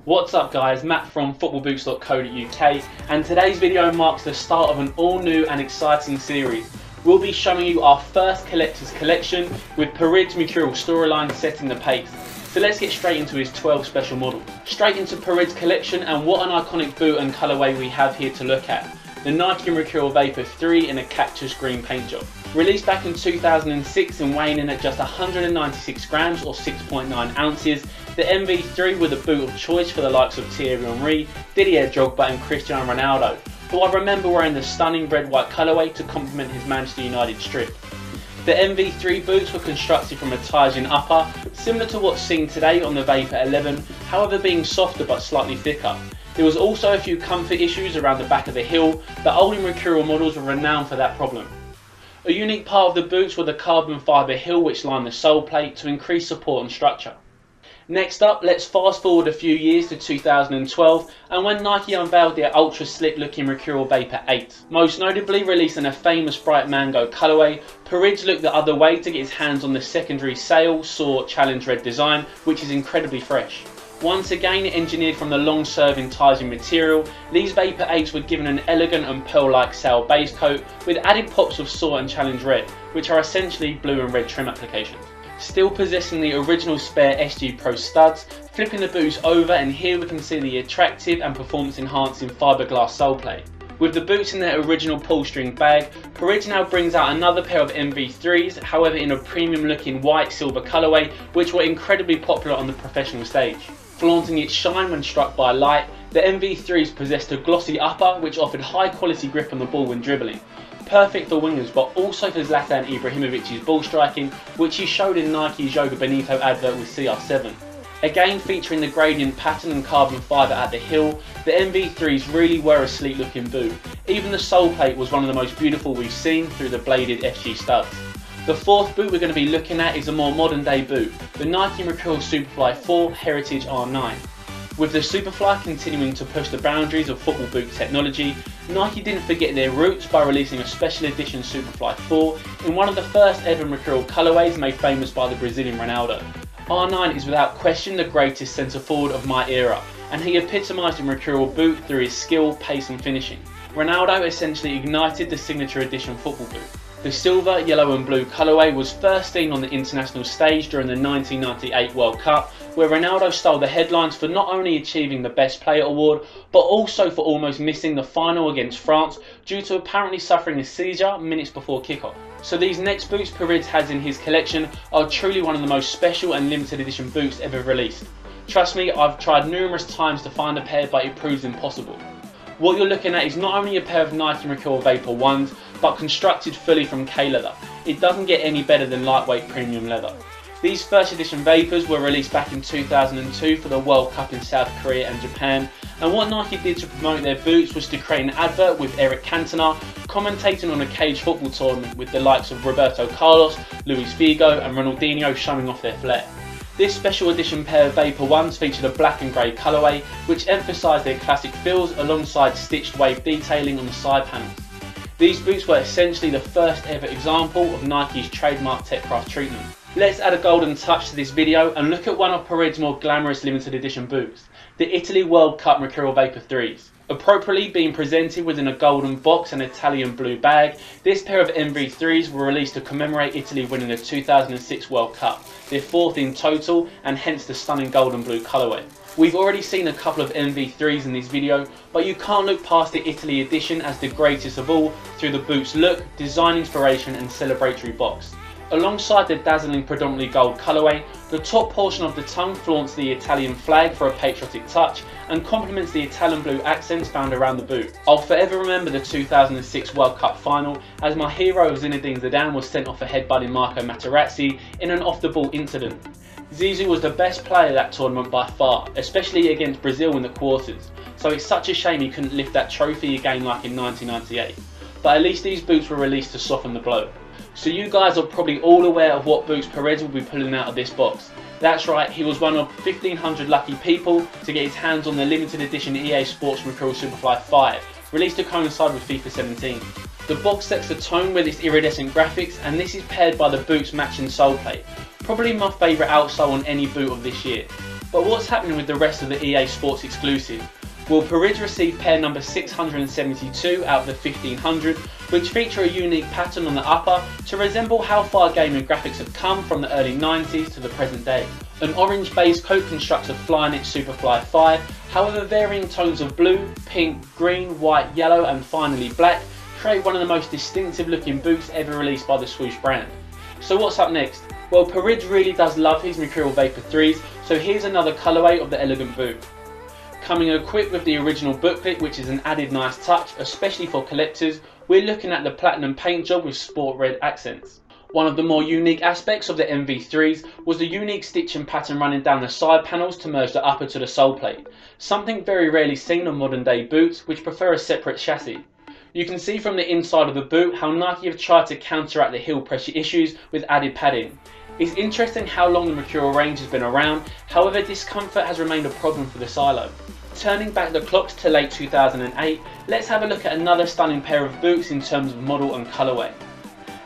What's up guys, Matt from footballboots.co.uk, and today's video marks the start of an all new and exciting series. We'll be showing you our first collector's collection with Peridz Mercurial storyline setting the pace. So let's get straight into his 12 special models. Straight into Peridz collection, and what an iconic boot and colourway we have here to look at. The Nike Mercurial Vapor 3 in a cactus green paint job. Released back in 2006 and weighing in at just 196 grams or 6.9 ounces, the MV3 were the boot of choice for the likes of Thierry Henry, Didier Drogba and Cristiano Ronaldo, who I remember wearing the stunning red-white colourway to complement his Manchester United strip. The MV3 boots were constructed from a tie-in upper, similar to what's seen today on the Vapor 11, however being softer but slightly thicker. There was also a few comfort issues around the back of the heel. The older Mercurial models were renowned for that problem. A unique part of the boots were the carbon fibre heel which lined the sole plate to increase support and structure. Next up, let's fast forward a few years to 2012 and when Nike unveiled their ultra slick looking Mercurial Vapor 8. Most notably releasing a famous bright mango colourway, Peridz looked the other way to get his hands on the secondary sail, saw, challenge red design, which is incredibly fresh. Once again engineered from the long-serving tie-in material, these Vapor 8s were given an elegant and pearl-like sail base coat with added pops of saw and challenge red, which are essentially blue and red trim applications. Still possessing the original spare SG Pro studs, flipping the boots over, and here we can see the attractive and performance enhancing fiberglass sole plate. With the boots in their original pull string bag, Peridz now brings out another pair of MV3s, however in a premium looking white silver colourway, which were incredibly popular on the professional stage. Flaunting its shine when struck by light, the MV3s possessed a glossy upper which offered high quality grip on the ball when dribbling. Perfect for wingers but also for Zlatan Ibrahimovic's ball striking, which he showed in Nike's Yoga Benito advert with CR7. Again featuring the gradient pattern and carbon fibre at the heel, the MV3s really were a sleek looking boot. Even the sole plate was one of the most beautiful we've seen through the bladed FG studs. The fourth boot we're going to be looking at is a more modern day boot, the Nike Mercurial Superfly 4 Heritage R9. With the Superfly continuing to push the boundaries of football boot technology, Nike didn't forget their roots by releasing a special edition Superfly 4 in one of the first ever Mercurial colourways made famous by the Brazilian Ronaldo. R9 is without question the greatest centre forward of my era, and he epitomised the Mercurial boot through his skill, pace and finishing. Ronaldo essentially ignited the signature edition football boot. The silver, yellow and blue colourway was first seen on the international stage during the 1998 World Cup, where Ronaldo stole the headlines for not only achieving the Best Player award, but also for almost missing the final against France due to apparently suffering a seizure minutes before kickoff. So these next boots Peridz has in his collection are truly one of the most special and limited edition boots ever released. Trust me, I've tried numerous times to find a pair, but it proves impossible. What you're looking at is not only a pair of Nike Mercurial Vapor 1s, but constructed fully from K-leather. It doesn't get any better than lightweight premium leather. These first edition Vapors were released back in 2002 for the World Cup in South Korea and Japan, and what Nike did to promote their boots was to create an advert with Eric Cantona commentating on a cage football tournament with the likes of Roberto Carlos, Luis Figo and Ronaldinho showing off their flair. This special edition pair of Vapor 1s featured a black and grey colourway which emphasised their classic feels alongside stitched wave detailing on the side panels. These boots were essentially the first ever example of Nike's trademark techcraft treatment. Let's add a golden touch to this video and look at one of Peridz's more glamorous limited edition boots, the Italy World Cup Mercurial Vapor 3s. Appropriately being presented within a golden box and Italian blue bag, this pair of MV3s were released to commemorate Italy winning the 2006 World Cup, their fourth in total, and hence the stunning golden blue colourway. We've already seen a couple of MV3s in this video, but you can't look past the Italy edition as the greatest of all through the boot's look, design inspiration and celebratory box. Alongside the dazzling predominantly gold colourway, the top portion of the tongue flaunts the Italian flag for a patriotic touch and complements the Italian blue accents found around the boot. I'll forever remember the 2006 World Cup final as my hero Zinedine Zidane was sent off for headbutting Marco Materazzi in an off-the-ball incident. Zizou was the best player that tournament by far, especially against Brazil in the quarters, so it's such a shame he couldn't lift that trophy again like in 1998. But at least these boots were released to soften the blow. So you guys are probably all aware of what boots Peridz will be pulling out of this box. That's right, he was one of 1,500 lucky people to get his hands on the limited edition EA Sports Mercurial Superfly 5, released to coincide with FIFA 17. The box sets the tone with its iridescent graphics, and this is paired by the boot's matching sole plate. Probably my favourite outsole on any boot of this year. But what's happening with the rest of the EA Sports exclusive? Well, Peridz received pair number 672 out of the 1500, which feature a unique pattern on the upper to resemble how far gaming graphics have come from the early 90s to the present day. An orange base coat constructs a Flyknit Superfly 5, however varying tones of blue, pink, green, white, yellow and finally black create one of the most distinctive looking boots ever released by the swoosh brand. So what's up next? Well, Peridz really does love his Mercurial Vapor 3s, so here's another colourway of the elegant boot. Coming equipped with the original booklet, which is an added nice touch, especially for collectors, we're looking at the platinum paint job with sport red accents. One of the more unique aspects of the MV3s was the unique stitching pattern running down the side panels to merge the upper to the sole plate, something very rarely seen on modern day boots which prefer a separate chassis. You can see from the inside of the boot how Nike have tried to counteract the heel pressure issues with added padding. It's interesting how long the Mercurial range has been around, however discomfort has remained a problem for the silo. Turning back the clocks to late 2008, let's have a look at another stunning pair of boots in terms of model and colourway.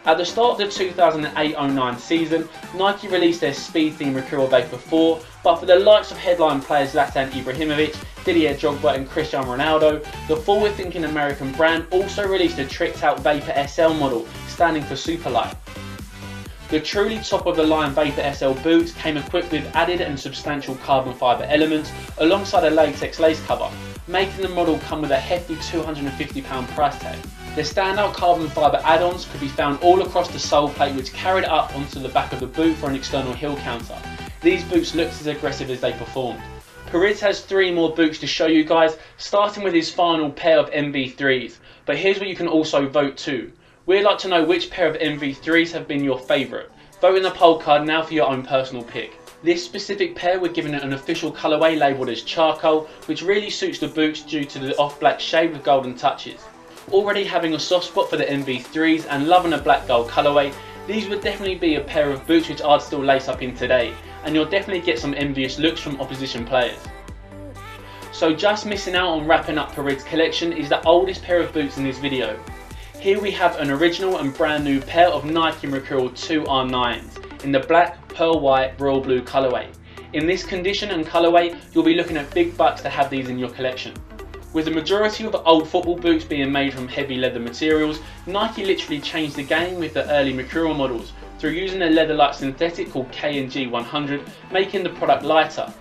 At the start of the 2008-09 season, Nike released their speed-themed Mercurial Vapor 4, but for the likes of headline players Zlatan Ibrahimovic, Didier Drogba and Cristiano Ronaldo, the forward-thinking American brand also released a tricked-out Vapor SL model, standing for Superlight. The truly top-of-the-line Vapor SL boots came equipped with added and substantial carbon fibre elements alongside a latex lace cover, making the model come with a hefty £250 price tag. The standout carbon fibre add-ons could be found all across the sole plate, which carried up onto the back of the boot for an external heel counter. These boots looked as aggressive as they performed. Peridz has 3 more boots to show you guys, starting with his final pair of MV3s, but here's where you can also vote too. We'd like to know which pair of MV3s have been your favourite. Vote in the poll card now for your own personal pick. This specific pair we're giving it an official colourway labelled as charcoal, which really suits the boots due to the off-black shade with golden touches. Already having a soft spot for the MV3s and loving a black gold colourway, these would definitely be a pair of boots which I'd still lace up in today, and you'll definitely get some envious looks from opposition players. So just missing out on wrapping up Peridz's collection is the oldest pair of boots in this video. Here we have an original and brand new pair of Nike Mercurial 2 R9s in the black, pearl white, royal blue colourway. In this condition and colourway, you'll be looking at big bucks to have these in your collection. With the majority of old football boots being made from heavy leather materials, Nike literally changed the game with the early Mercurial models through using a leather-like synthetic called K&G 100, making the product lighter.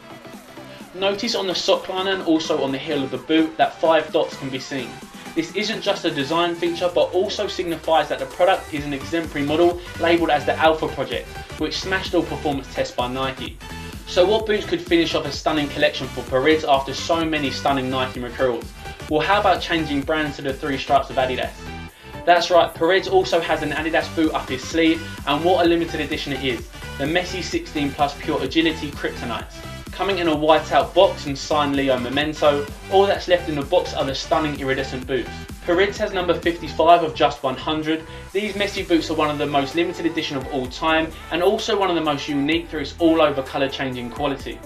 Notice on the sock liner and also on the heel of the boot that 5 dots can be seen. This isn't just a design feature, but also signifies that the product is an exemplary model labelled as the Alpha Project, which smashed all performance tests by Nike. So what boots could finish off a stunning collection for Peridz after so many stunning Nike Mercurials? Well, how about changing brands to the 3 stripes of Adidas? That's right, Peridz also has an Adidas boot up his sleeve, and what a limited edition it is, the Messi 16 Plus Pure Agility Kryptonites. Coming in a white-out box and signed Leo Memento, all that's left in the box are the stunning iridescent boots. Peridz has number 55 of just 100. These Messi boots are one of the most limited edition of all time, and also one of the most unique through its all-over colour changing quality.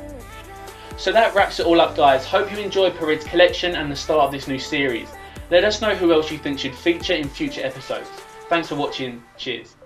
So that wraps it all up guys. Hope you enjoyed Peridz's collection and the start of this new series. Let us know who else you think should feature in future episodes. Thanks for watching, cheers.